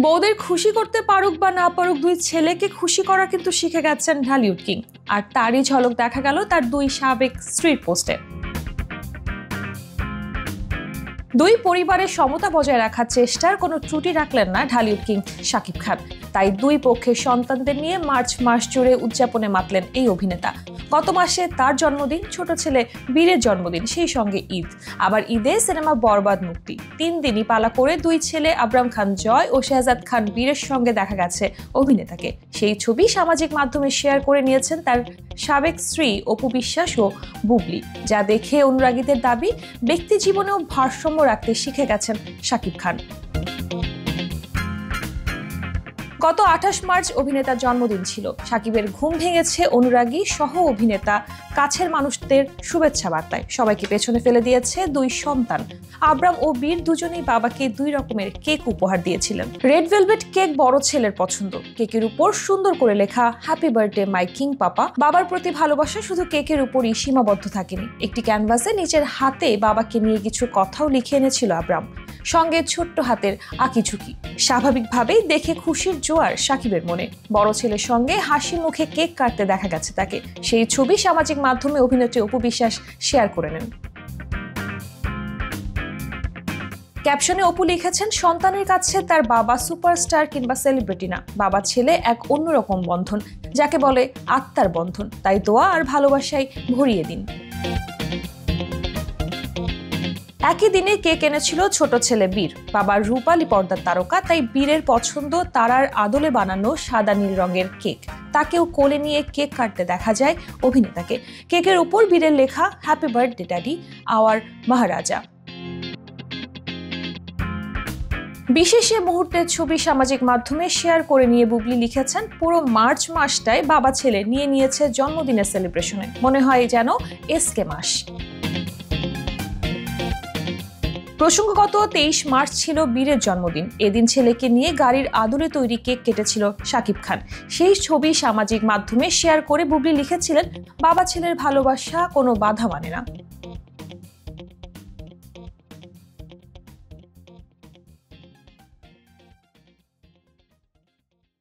বউদের খুশি করতে পারুক বা না পারুক, দুই ছেলেকে খুশি করা কিন্তু শিখে গেছেন ঢালিউড কিং। আর তারই ঝলক দেখা গেল তার দুই সাবেক স্ত্রীর পোস্টে। দুই পরিবারের সমতা বজায় রাখার চেষ্টার কোনো ত্রুটি রাখলেন না ঢালিউড কিং শাকিব খান। তাই দুই পক্ষের সন্তানদের নিয়ে মার্চ মাস জুড়ে উদযাপনে মাতলেন এই অভিনেতা। গত মাসে তার জন্মদিন, ছোট ছেলে বীরের জন্মদিন, সেই সঙ্গে ঈদ। আবার ঈদে সিনেমা বরবাদ মুক্তি। 3 দিনই পালা করে দুই ছেলে আবরাম খান জয় ও শেহজাদ খান বীরের সঙ্গে দেখা গেছে অভিনেতাকে। সেই ছবি সামাজিক মাধ্যমে শেয়ার করে নিয়েছেন তার সাবেক স্ত্রী অপু বিশ্বাস ও বুবলি, যা দেখে অনুরাগীদের দাবি ব্যক্তি জীবনেও ভারসাম্য রাখতে শিখে গেছেন শাকিব খান। গত 28 মার্চ অভিনেতার জন্মদিন ছিল। শাকিবের ঘুম ভেঙেছে অনুরাগী সহ অভিনেতা কাছের মানুষদের শুভেচ্ছা বার্তায়। সবাইকে পেছনে ফেলে দিয়েছে দুই সন্তান। আবরাম ও বীর দুজনেই বাবাকে 2 রকমের কেক উপহার দিয়েছিলেন। রেড ভেলভেট কেক বড় ছেলের পছন্দ। কেকের উপর সুন্দর করে লেখা হ্যাপি বার্থডে মাই কিং পাপা। বাবার প্রতি ভালোবাসা শুধু কেকের উপরই সীমাবদ্ধ থাকেনি। একটি ক্যানভাসে নিজের হাতে বাবাকে নিয়ে কিছু কথাও লিখে এনেছিল আবরাম, সঙ্গে ছোট্ট হাতের আঁকিঝুঁকি। স্বাভাবিকভাবেই দেখে খুশির জোয়ার শাকিবের মনে। বড় ছেলের সঙ্গে হাসি মুখে কেক কাটতে দেখা গেছে তাকে। সেই ছবি সামাজিক মাধ্যমে অভিনেত্রী অপু বিশ্বাস শেয়ার করে নেন। ক্যাপশনে অপু লিখেছেন, সন্তানের কাছে তার বাবা সুপারস্টার কিংবা সেলিব্রিটি না, বাবা ছেলে এক অন্যরকম বন্ধন, যাকে বলে আত্মার বন্ধন। তাই দোয়া আর ভালোবাসায় ভরিয়ে দিন। একই দিনে কেক এনেছিল ছোট ছেলে বীর। বাবার রূপালী পর্দার তারকা, তাই বীরের পছন্দ তারার আদলে বানানো সাদা নীল রঙের কেক। তাকেও কোলে নিয়ে কেক কাটতে দেখা যায় অভিনেতাকে। কেকের উপর বীরের লেখা হ্যাপি বার্থডে ড্যাডি আওয়ার মহারাজা। বিশেষ মুহূর্তের ছবি সামাজিক মাধ্যমে শেয়ার করে নিয়ে বুবলি লিখেছেন, পুরো মার্চ মাসটাই বাবা ছেলে নিয়ে নিয়েছে জন্মদিনের সেলিব্রেশনে, মনে হয় যেন এসকে মাস। প্রসঙ্গগত 23 মার্চ ছিল বীরের জন্মদিন। এদিন ছেলেকে নিয়ে গাড়ির আদলে তৈরি কেক কেটেছিল শাকিব খান। সেই ছবি সামাজিক মাধ্যমে শেয়ার করে বুবলি লিখেছিলেন, বাবা ছেলের ভালোবাসা কোনো বাধা মানে না।